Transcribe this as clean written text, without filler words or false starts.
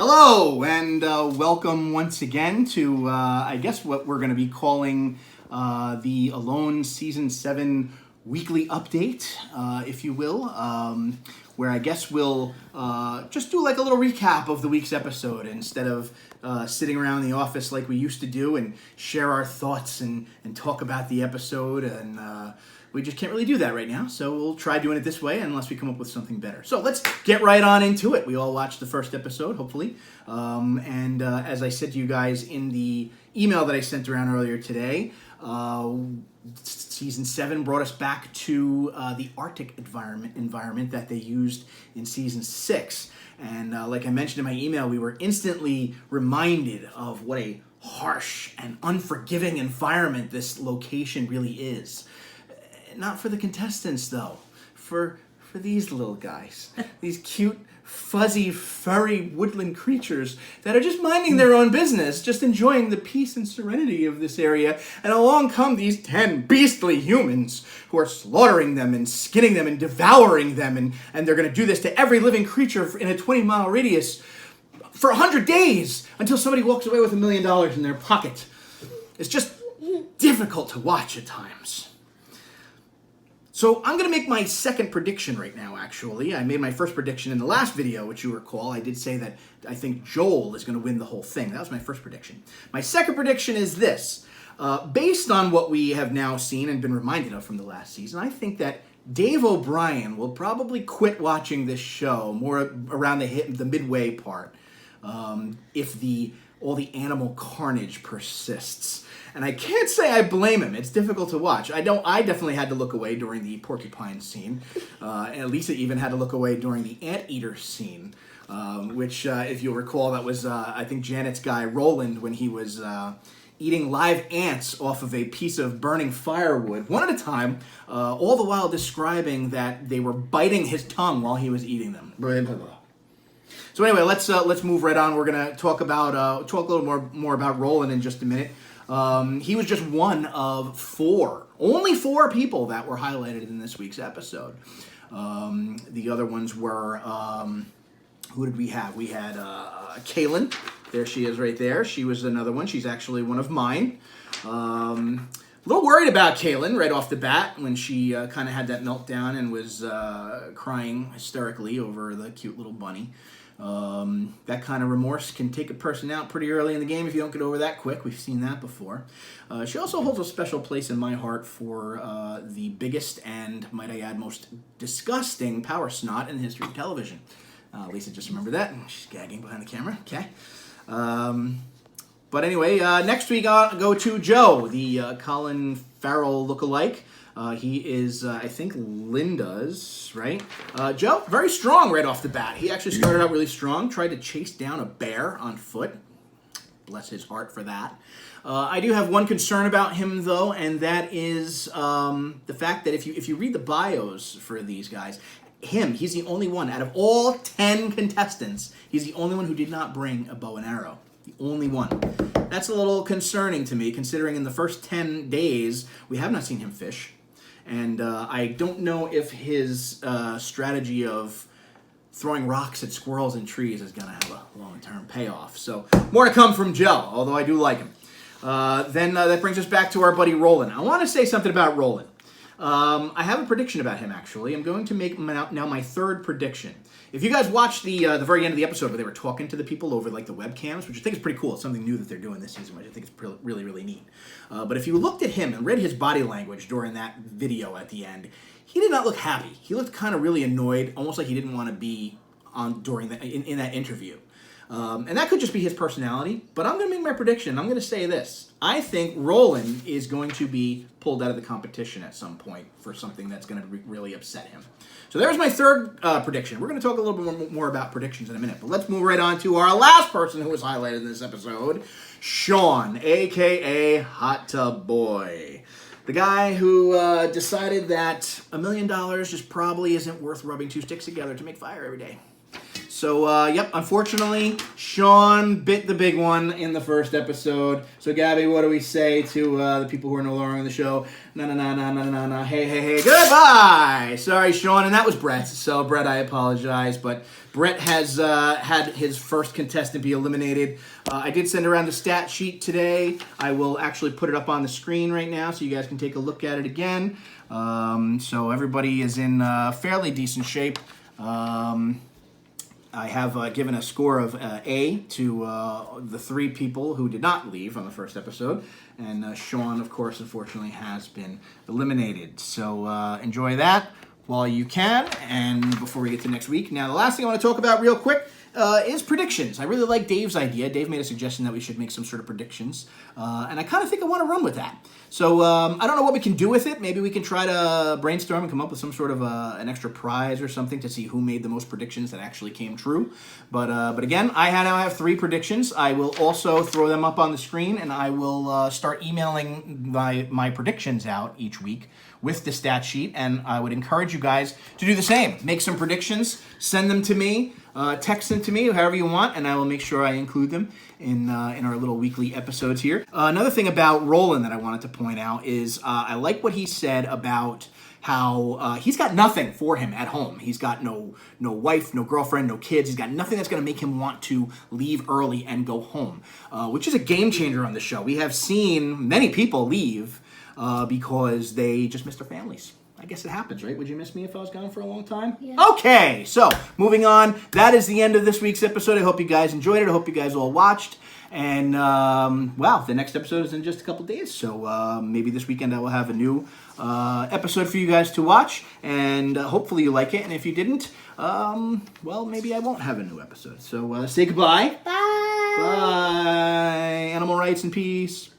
Hello, and welcome once again to, I guess, what we're going to be calling the Alone Season 7 weekly update, if you will, where I guess we'll just do like a little recap of the week's episode instead of sitting around the office like we used to do and share our thoughts and talk about the episode, and we just can't really do that right now, so we'll try doing it this way unless we come up with something better. So let's get right on into it. We all watched the first episode, hopefully. And as I said to you guys in the email that I sent around earlier today, Season 7 brought us back to the Arctic environment that they used in Season 6. And like I mentioned in my email, we were instantly reminded of what a harsh and unforgiving environment this location really is. Not for the contestants, though. For these little guys. These cute, fuzzy, furry woodland creatures that are just minding their own business, just enjoying the peace and serenity of this area. And along come these 10 beastly humans who are slaughtering them and skinning them and devouring them. And they're going to do this to every living creature in a 20-mile radius for 100 days until somebody walks away with $1 million in their pocket. It's just difficult to watch at times. So I'm going to make my second prediction right now, actually. I made my first prediction in the last video, which you recall. I did say that I think Joel is going to win the whole thing. That was my first prediction. My second prediction is this. Based on what we have now seen and been reminded of from the last season, I think that Dave O'Brien will probably quit watching this show more around the midway part if all the animal carnage persists. And I can't say I blame him. It's difficult to watch. I definitely had to look away during the porcupine scene. And Lisa even had to look away during the anteater scene, which, if you'll recall, that was, I think, Janet's guy, Roland, when he was eating live ants off of a piece of burning firewood, one at a time, all the while describing that they were biting his tongue while he was eating them. So anyway, let's move right on. We're gonna talk a little more about Roland in just a minute. He was just one of only four people that were highlighted in this week's episode. The other ones were, who did we have? We had Kaylin. There she is right there. She was another one. She's actually one of mine. A little worried about Kaylin right off the bat when she kind of had that meltdown and was crying hysterically over the cute little bunny. That kind of remorse can take a person out pretty early in the game if you don't get over that quick. We've seen that before. She also holds a special place in my heart for the biggest and, might I add, most disgusting power snot in the history of television. Lisa just remembered that. She's gagging behind the camera. Okay. But anyway, next we go to Joe, the Colin Farrell lookalike. He is, I think, Linda's, right? Joe, very strong right off the bat. He actually started out really strong, tried to chase down a bear on foot. Bless his heart for that. I do have one concern about him, though, and that is the fact that if you read the bios for these guys, he's the only one out of all 10 contestants, he's the only one who did not bring a bow and arrow. The only one. That's a little concerning to me, considering in the first 10 days, we have not seen him fish. And I don't know if his strategy of throwing rocks at squirrels and trees is going to have a long-term payoff. So more to come from Joe, although I do like him. Then that brings us back to our buddy Roland. I want to say something about Roland. I have a prediction about him, actually. I'm going to make now my third prediction. If you guys watched the very end of the episode where they were talking to the people over like the webcams, which I think is pretty cool. It's something new that they're doing this season, which I think is really, really neat. But if you looked at him and read his body language during that video at the end, he did not look happy. He looked kind of really annoyed, almost like he didn't want to be on during in that interview. And that could just be his personality, but I'm going to make my prediction. I'm going to say this. I think Roland is going to be pulled out of the competition at some point for something that's going to really upset him. So there's my third prediction. We're going to talk a little bit more about predictions in a minute, but let's move right on to our last person who was highlighted in this episode, Sean, a.k.a. Hot Tub Boy. The guy who decided that $1 million just probably isn't worth rubbing two sticks together to make fire every day. So, yep, unfortunately, Sean bit the big one in the first episode. So, Gabby, what do we say to the people who are no longer on the show? Na, hey, goodbye! Sorry, Sean, and that was Brett. So, Brett, I apologize, but Brett has had his first contestant be eliminated. I did send around the stat sheet today. I will actually put it up on the screen right now so you guys can take a look at it again. So, everybody is in fairly decent shape. I have given a score of A to the 3 people who did not leave on the first episode. And Sean, of course, unfortunately, has been eliminated. So enjoy that while you can. And before we get to next week. Now, the last thing I want to talk about real quick is predictions. I really like Dave's idea. Dave made a suggestion that we should make some sort of predictions. And I kind of think I want to run with that. So I don't know what we can do with it. Maybe we can try to brainstorm and come up with some sort of an extra prize or something to see who made the most predictions that actually came true. But again, I now have 3 predictions. I will also throw them up on the screen, and I will start emailing my predictions out each week with the stat sheet. And I would encourage you guys to do the same. Make some predictions. Send them to me. Text them to me, however you want, and I will make sure I include them in our little weekly episodes here. Another thing about Roland that I wanted to point out is I like what he said about how he's got nothing for him at home. He's got no wife, no girlfriend, no kids. He's got nothing that's going to make him want to leave early and go home, which is a game changer on the show. We have seen many people leave because they just miss their families. I guess it happens, right? Would you miss me if I was gone for a long time? Yeah. Okay, so moving on. That is the end of this week's episode. I hope you guys enjoyed it. I hope you guys all watched. And, wow, the next episode is in just a couple days. So maybe this weekend I will have a new episode for you guys to watch. And hopefully you like it. And if you didn't, well, maybe I won't have a new episode. So say goodbye. Bye. Bye. Animal rights and peace.